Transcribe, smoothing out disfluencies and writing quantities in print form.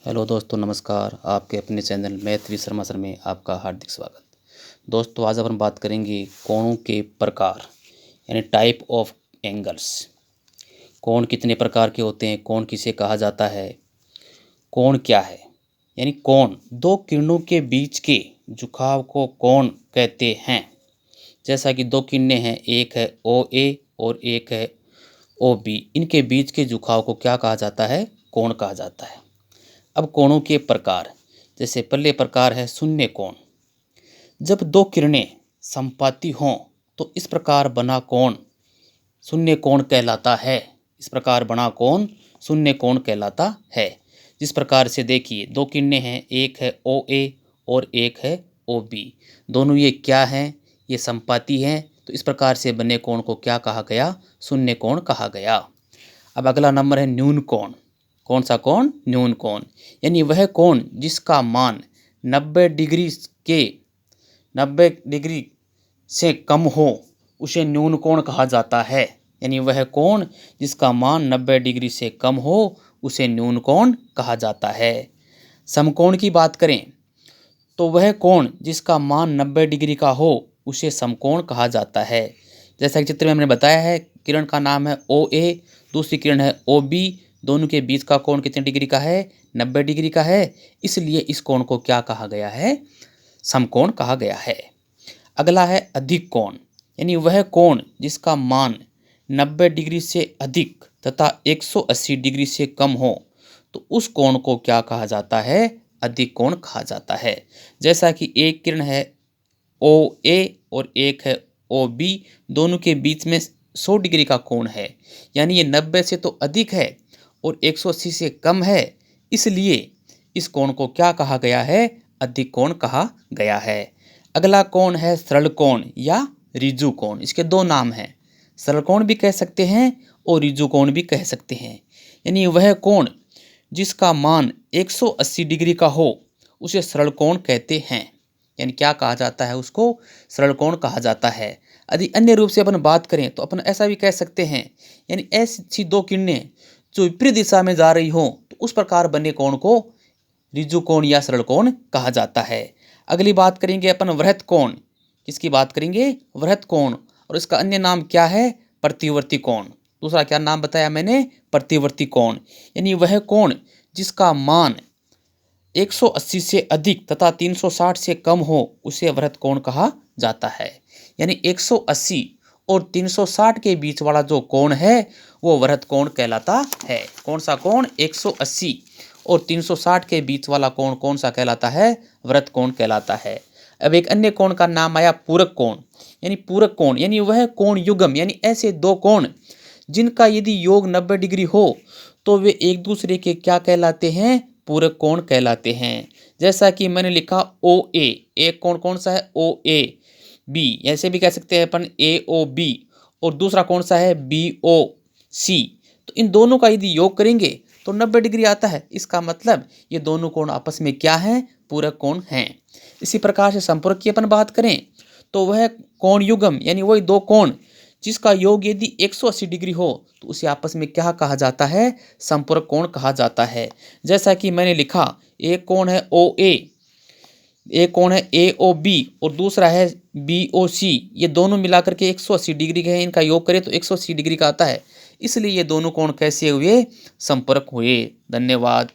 Hello दोस्तों, नमस्कार। आपके अपने channel math with Sharma sir में आपका हार्दिक स्वागत। दोस्तों, आज अपन बात करेंगे कोणों के प्रकार यानी टाइप ऑफ एंगल्स। कोण कितने प्रकार के होते हैं, कोण किसे कहा जाता है, कोण क्या है। यानी कोण, दो किरणों के बीच के झुकाव को कोण कहते हैं। जैसा कि दो किरणें हैं, एक है ओ ए और एक है ओ बी। इनके बीच के झुकाव को क्या कहा जाता है? कोण कहा जाता है। अब कोणों के प्रकार, जैसे पहले प्रकार है शून्य कोण। जब दो किरणें समपाती हों तो इस प्रकार बना कोण शून्य कोण कहलाता है। इस प्रकार बना कोण शून्य कोण कहलाता है। जिस प्रकार से देखिए, दो किरणें हैं, एक है ओ ए और एक है ओ बी। दोनों ये क्या हैं? ये समपाती हैं। तो इस प्रकार से बने कोण को क्या कहा गया? शून्य कोण कहा गया। अब अगला नंबर है न्यून कोण। कौन सा कोण? न्यून कोण। यानी वह कोण जिसका मान 90 डिग्री से कम हो उसे न्यून कोण कहा जाता है। यानी वह कोण जिसका मान 90 डिग्री से कम हो उसे न्यून कोण कहा जाता है। समकोण की बात करें तो वह कोण जिसका मान 90 डिग्री का हो उसे समकोण कहा जाता है। जैसा कि चित्र में हमने बताया है, किरण का नाम है ओ ए, दूसरी किरण है ओ बी। दोनों के बीच का कोण कितने डिग्री का है? 90 डिग्री का है। इसलिए इस कोण को क्या कहा गया है? समकोण कहा गया है। अगला है अधिक कोण। यानी वह कोण जिसका मान 90 डिग्री से अधिक तथा 180 डिग्री से कम हो तो उस कोण को क्या कहा जाता है? अधिक कोण कहा जाता है। जैसा कि एक किरण है ओ ए और एक है ओ बी। दोनों के बीच में 100 डिग्री का कोण है। यानी ये 90 से तो अधिक है और 180 से कम है। इसलिए इस कोण को क्या कहा गया है? अधिक कोण कहा गया है। अगला कोण है सरल कोण या ऋजु कोण। इसके दो नाम हैं, सरल कोण भी कह सकते हैं और ऋजु कोण भी कह सकते हैं। यानी वह कोण जिसका मान 180 डिग्री का हो उसे सरल कोण कहते हैं। यानी क्या कहा जाता है? उसको सरल कोण कहा जाता है। यदि अन्य रूप से अपन बात करें तो अपन ऐसा भी कह सकते हैं, यानी ऐसी दो किरणें जो विपरीत दिशा में जा रही हो तो उस प्रकार बने कोण को ऋजु कोण या सरल कोण कहा जाता है। अगली बात करेंगे अपन वृत्त कोण। किसकी बात करेंगे? वृत्त कोण। और इसका अन्य नाम क्या है? प्रतिवर्ती कोण। दूसरा क्या नाम बताया मैंने? प्रतिवर्ती कोण। यानी वह कोण जिसका मान 180 से अधिक तथा 360 से कम हो उसे वृत्त कोण कहा जाता है। यानी 180 और 360 के बीच वाला जो कोण है वो वृत्त कोण कहलाता है। कौन सा कोण? 180 और 360 के बीच वाला कोण कौन सा कहलाता है? वृत्त कोण कहलाता है। अब एक अन्य कोण का नाम आया पूरक कोण। यानी पूरक कोण यानी वह कोण युग्म, यानी ऐसे दो कोण जिनका यदि योग 90 डिग्री हो तो वे एक दूसरे के क्या कहलाते हैं? पूरक कोण कहलाते हैं। जैसा कि मैंने लिखा ओ ए, एक कोण कौन सा है? ओ ए बी। ऐसे भी कह सकते हैं अपन ए ओ बी। और दूसरा कौन सा है? बी ओ सी। तो इन दोनों का यदि योग करेंगे तो 90 डिग्री आता है। इसका मतलब ये दोनों कोण आपस में क्या हैं? पूरक कोण हैं। इसी प्रकार से संपूरक की अपन बात करें तो वह कोण युग्म यानी वही दो कोण जिसका योग यदि 180 डिग्री हो तो उसे आपस में क्या कहा जाता है? संपूरक कोण कहा जाता है। जैसा कि मैंने लिखा, एक कोण है ओ ए, एक कोण है ए ओ बी और दूसरा है बी ओ सी। ये दोनों मिलाकर के 180 डिग्री के हैं। इनका योग करें तो 180 डिग्री का आता है। इसलिए ये दोनों कोण कैसे हुए? संपर्क हुए। धन्यवाद।